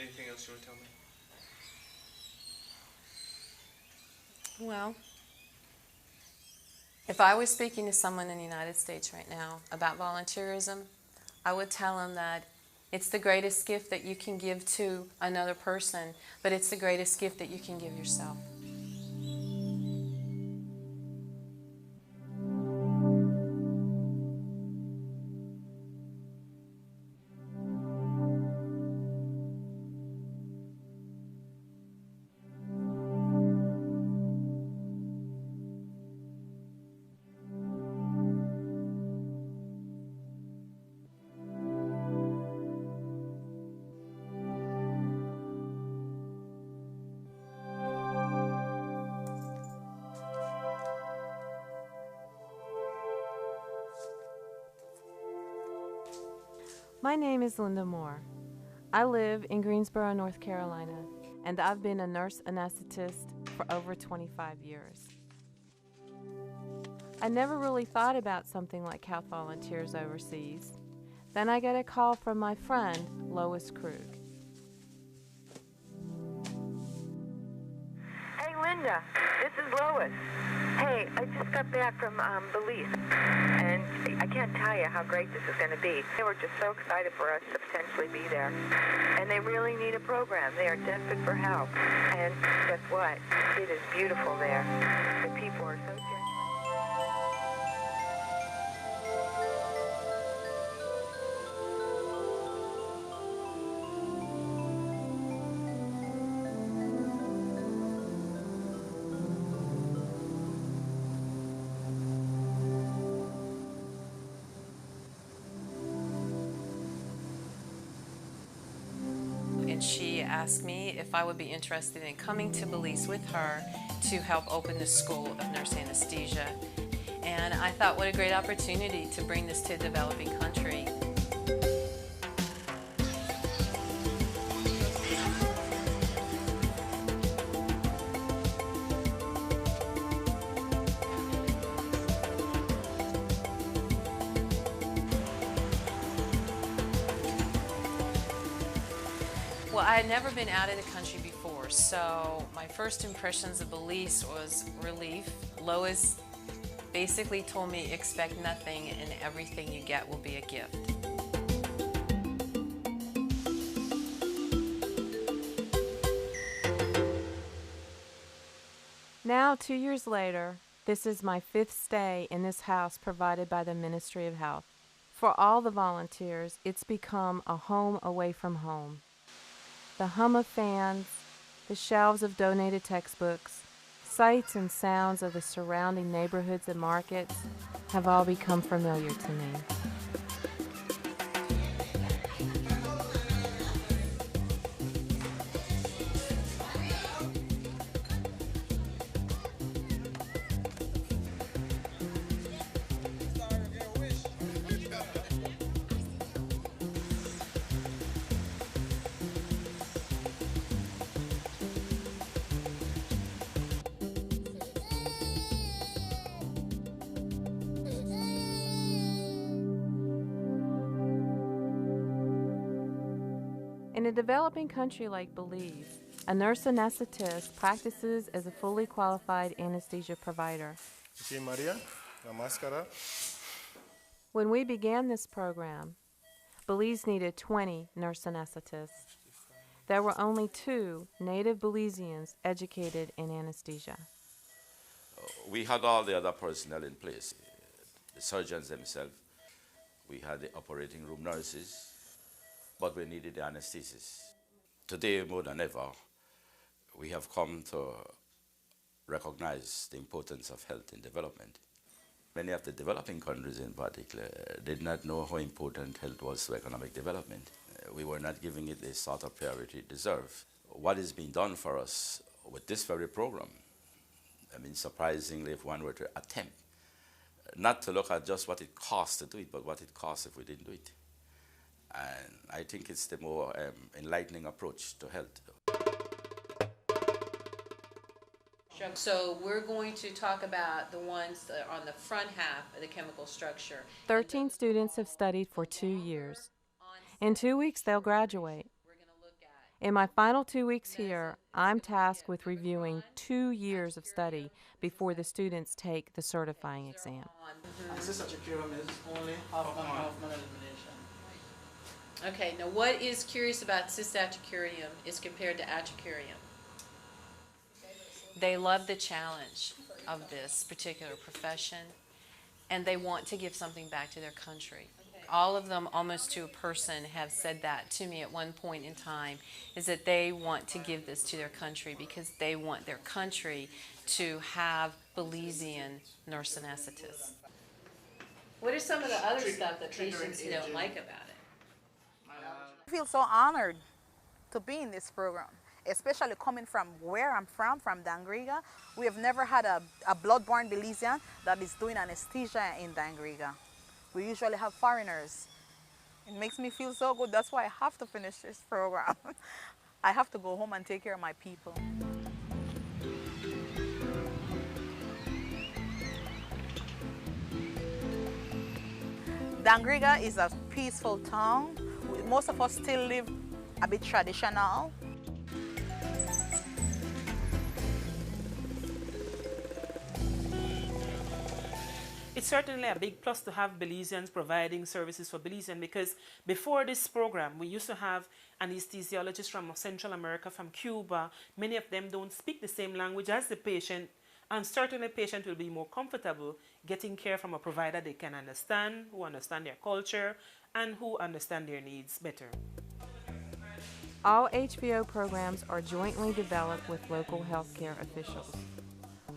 Anything else you want to tell me? Well, if I was speaking to someone in the United States right now about volunteerism, I would tell them that it's the greatest gift that you can give to another person, but it's the greatest gift that you can give yourself. My name is Linda Moore. I live in Greensboro, North Carolina, and I've been a nurse anesthetist for over 25 years. I never really thought about something like health volunteers overseas. Then I got a call from my friend, Lois Krug. Hey, Linda, this is Lois. Hey, I just got back from Belize, and I can't tell you how great this is going to be. They were just so excited for us to potentially be there, and they really need a program. They are desperate for help, and guess what? It is beautiful there. The people are so genuine. And she asked me if I would be interested in coming to Belize with her to help open the School of Nurse Anesthesia. And I thought, what a great opportunity to bring this to a developing country. Well, I had never been out of the country before, so my first impressions of Belize was relief. Lois basically told me, expect nothing and everything you get will be a gift. Now, 2 years later, this is my 5th stay in this house provided by the Ministry of Health. For all the volunteers, it's become a home away from home. The hum of fans, the shelves of donated textbooks, sights and sounds of the surrounding neighborhoods and markets have all become familiar to me. In a developing country like Belize, a nurse anesthetist practices as a fully qualified anesthesia provider. Sí, María, la máscara. When we began this program, Belize needed 20 nurse anesthetists. There were only 2 native Belizeans educated in anesthesia. We had all the other personnel in place, the surgeons themselves. We had the operating room nurses, but we needed the anesthesists. Today, more than ever, we have come to recognize the importance of health in development. Many of the developing countries in particular did not know how important health was to economic development. We were not giving it the sort of priority it deserved. What is being done for us with this very program, I mean, surprisingly, if one were to attempt, not to look at just what it costs to do it, but what it costs if we didn't do it. And I think it's the more enlightening approach to health. So we're going to talk about the ones that are on the front half of the chemical structure. 13 students have studied for 2 years. In 2 weeks, they'll graduate. In my final 2 weeks here, I'm tasked with reviewing 2 years of study before the students take the certifying exam. And cystocurium is only half-man elimination. Okay, now what is curious about cystocurium is compared to atracurium? They love the challenge of this particular profession, and they want to give something back to their country. All of them, almost to a person, have said that to me at one point in time, is that they want to give this to their country because they want their country to have Belizean nurse anesthetists. What are some of the other stuff that patients don't like about it? I feel so honored to be in this program, especially coming from where I'm from Dangriga. We have never had a blood-borne Belizean that is doing anesthesia in Dangriga. We usually have foreigners. It makes me feel so good. That's why I have to finish this program. I have to go home and take care of my people. Dangriga is a peaceful town. Most of us still live a bit traditional. It's certainly a big plus to have Belizeans providing services for Belizeans, because before this program, we used to have anesthesiologists from Central America, from Cuba. Many of them don't speak the same language as the patient, and certainly the patient will be more comfortable getting care from a provider they can understand, who understand their culture, and who understand their needs better. All HVO programs are jointly developed with local healthcare officials.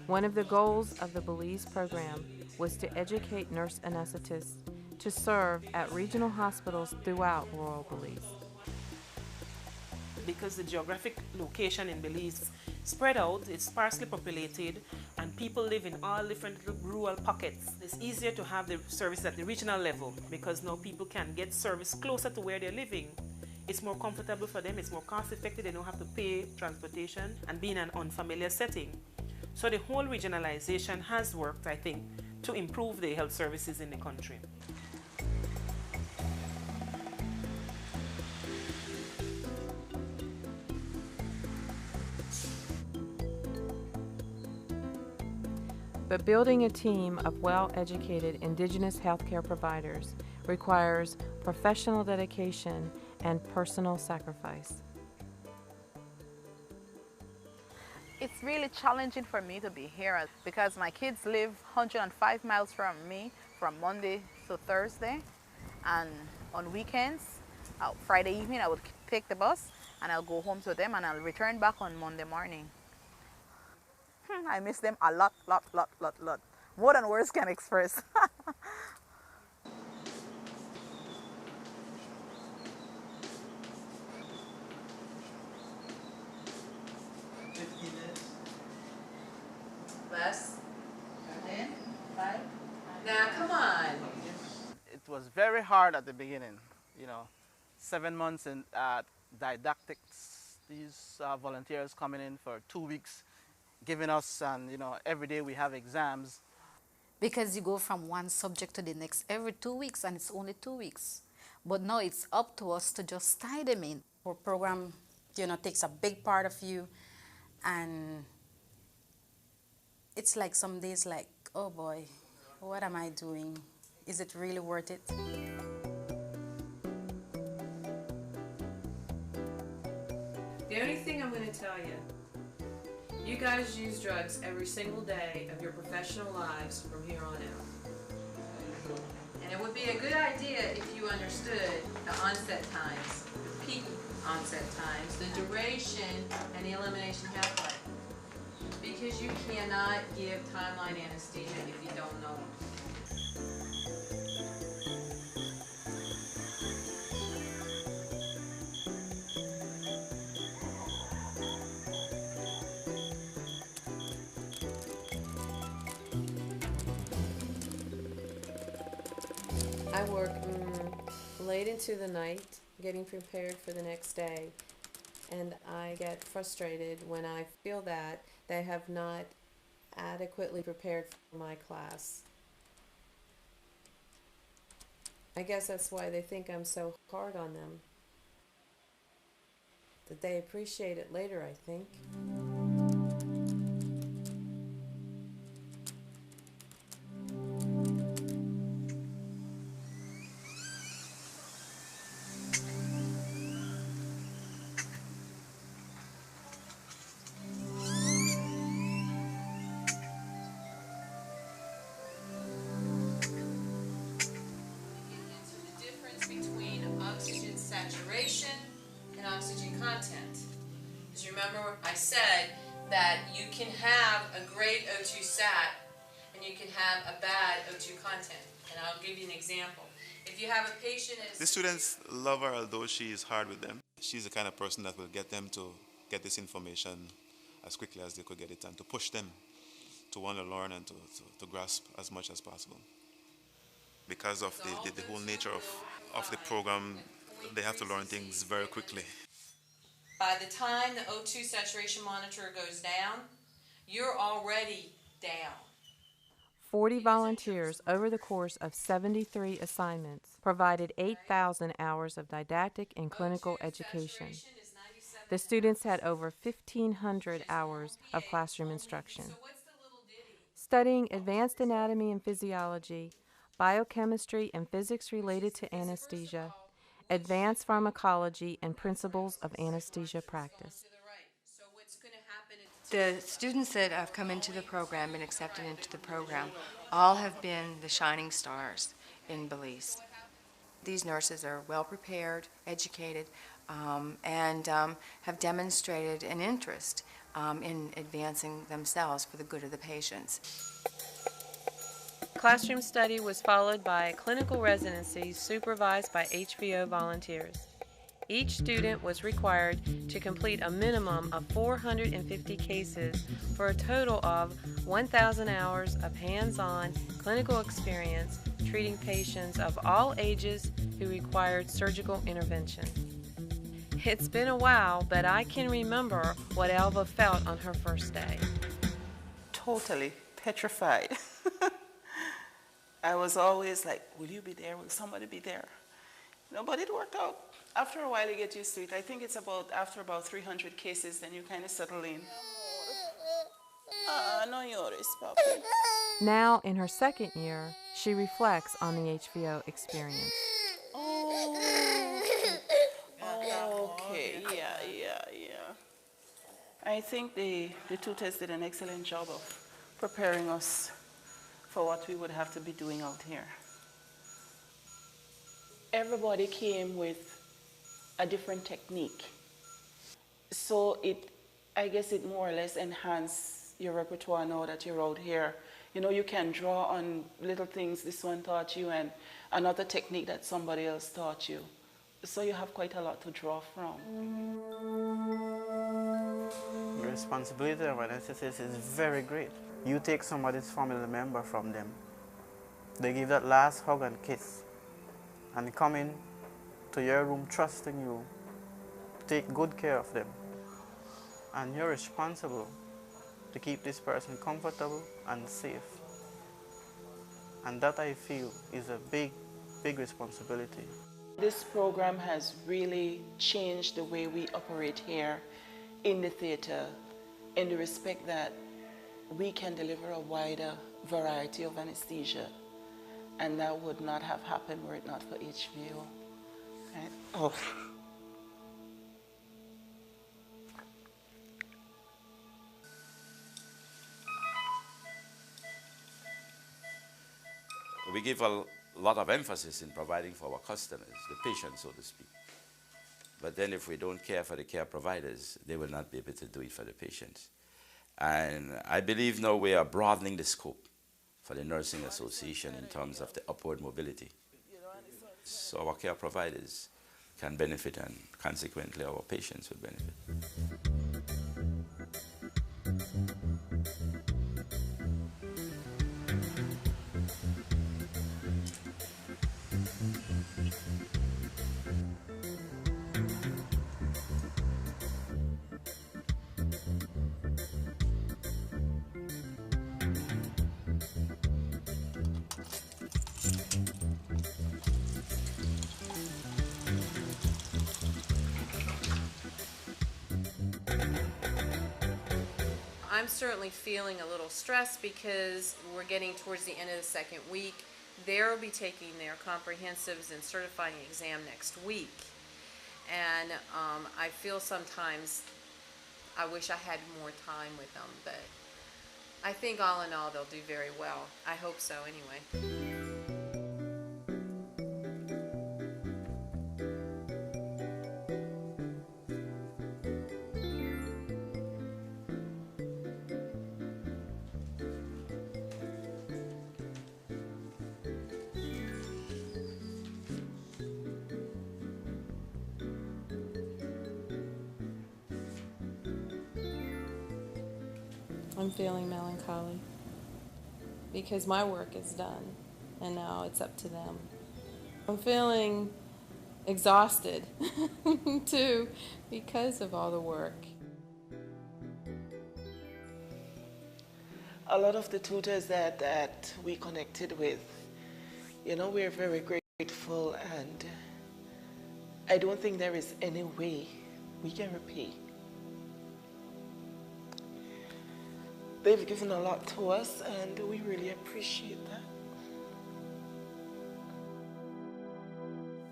One of the goals of the Belize program was to educate nurse anesthetists to serve at regional hospitals throughout rural Belize. Because the geographic location in Belize is spread out, it's sparsely populated, and people live in all different rural pockets. It's easier to have the service at the regional level because now people can get service closer to where they're living. It's more comfortable for them, it's more cost effective, they don't have to pay transportation and be in an unfamiliar setting. So the whole regionalization has worked, I think, to improve the health services in the country. But building a team of well-educated indigenous healthcare providers requires professional dedication and personal sacrifice. It's really challenging for me to be here because my kids live 105 miles from me from Monday to Thursday, and on weekends, Friday evening, I would take the bus and I'll go home to them and I'll return back on Monday morning. I miss them a lot. More than words can express. Less? 10? 5? Now, come on. It was very hard at the beginning, 7 months in didactics. These volunteers coming in for 2 weeks, giving us, and every day we have exams. Because you go from one subject to the next every 2 weeks, and it's only 2 weeks. But now it's up to us to just tie them in. Our program, takes a big part of you, and it's like some days like, oh boy, what am I doing? Is it really worth it? The only thing I'm going to tell you, you guys use drugs every single day of your professional lives from here on out. And it would be a good idea if you understood the onset times, the peak onset times, the duration, and the elimination half-life. Because you cannot give timeline anesthesia if you don't know them. I work late into the night getting prepared for the next day, and I get frustrated when I feel that they have not adequately prepared for my class. I guess that's why they think I'm so hard on them. that they appreciate it later, I think. Oxygen saturation and oxygen content. As you remember, I said that you can have a great O2 sat and you can have a bad O2 content. And I'll give you an example. If you have a patient... The students love her, although she is hard with them. She's the kind of person that will get them to get this information as quickly as they could get it and to push them to want to learn and to grasp as much as possible. Because of the whole nature of the program, they have to learn things very quickly. By the time the O2 saturation monitor goes down, you're already down. 40 volunteers over the course of 73 assignments provided 8,000 hours of didactic and clinical education. The students had over 1,500 hours of classroom instruction. Studying advanced anatomy and physiology, biochemistry and physics related to anesthesia, advanced pharmacology, and principles of anesthesia practice. The students that have come into the program and accepted into the program all have been the shining stars in Belize. These nurses are well prepared, educated, and have demonstrated an interest in advancing themselves for the good of the patients. Classroom study was followed by clinical residencies supervised by HVO volunteers. Each student was required to complete a minimum of 450 cases for a total of 1,000 hours of hands-on clinical experience treating patients of all ages who required surgical intervention. It's been a while, but I can remember what Elva felt on her first day. Totally petrified. I was always like, will you be there? Will somebody be there? No, but it worked out. After a while, you get used to it. I think it's after about 300 cases, then you kind of settle in. No llores, papi. Now, in her second year, she reflects on the HVO experience. Okay, yeah. I think the tutors did an excellent job of preparing us for what we would have to be doing out here. Everybody came with a different technique. So I guess it more or less enhanced your repertoire now that you're out here. You know, you can draw on little things this one taught you and another technique that somebody else taught you. So you have quite a lot to draw from. The responsibility of an anesthetist is very great. You take somebody's family member from them. They give that last hug and kiss and come in to your room trusting you. Take good care of them. And you're responsible to keep this person comfortable and safe. And that, I feel, is a big, big responsibility. This program has really changed the way we operate here in the theater, in the respect that we can deliver a wider variety of anesthesia, and that would not have happened were it not for HVO. Right? Oh. We give a lot of emphasis in providing for our customers, the patients, so to speak. But then if we don't care for the care providers, they will not be able to do it for the patients. And I believe now we are broadening the scope for the Nursing Association in terms of the upward mobility. So our care providers can benefit, and consequently our patients will benefit. I'm certainly feeling a little stressed because we're getting towards the end of the second week. They'll be taking their comprehensives and certifying exam next week. And I feel sometimes I wish I had more time with them, but I think all in all they'll do very well. I hope so anyway. I'm feeling melancholy because my work is done and now it's up to them. I'm feeling exhausted too because of all the work. A lot of the tutors that we connected with, you know, we're very grateful, and I don't think there is any way we can repay. They've given a lot to us, and we really appreciate that.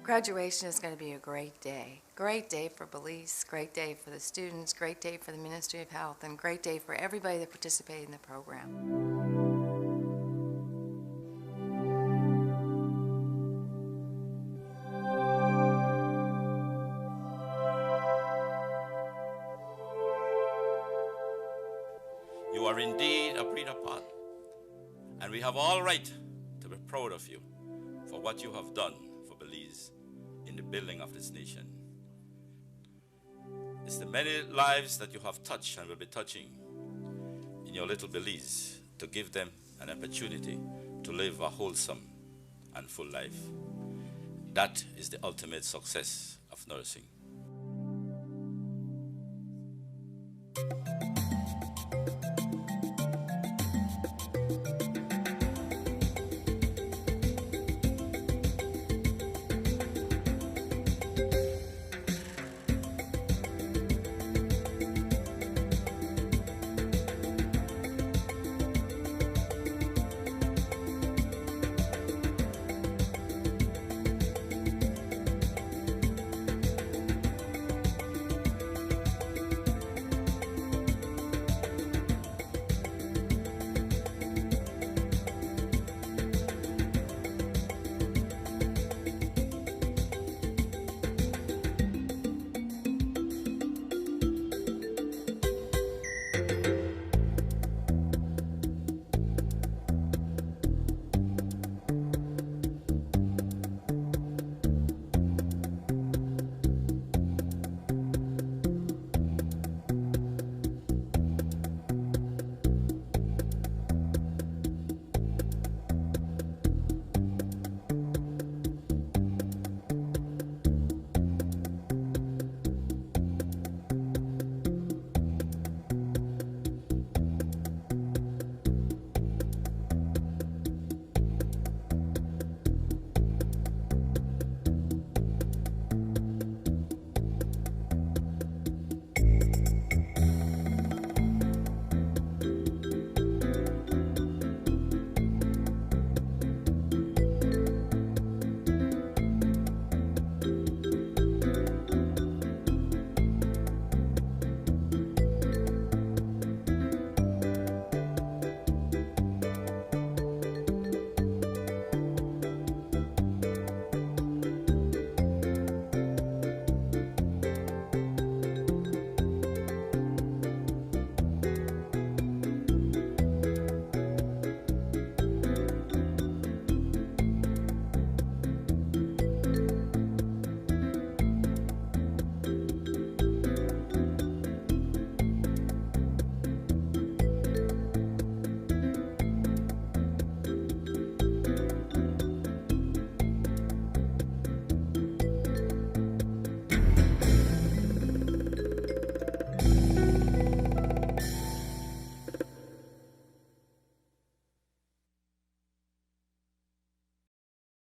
Graduation is going to be a great day. Great day for Belize, great day for the students, great day for the Ministry of Health, and great day for everybody that participated in the program. You are indeed a breed apart, and we have all right to be proud of you for what you have done for Belize in the building of this nation. It's the many lives that you have touched and will be touching in your little Belize to give them an opportunity to live a wholesome and full life. That is the ultimate success of nursing.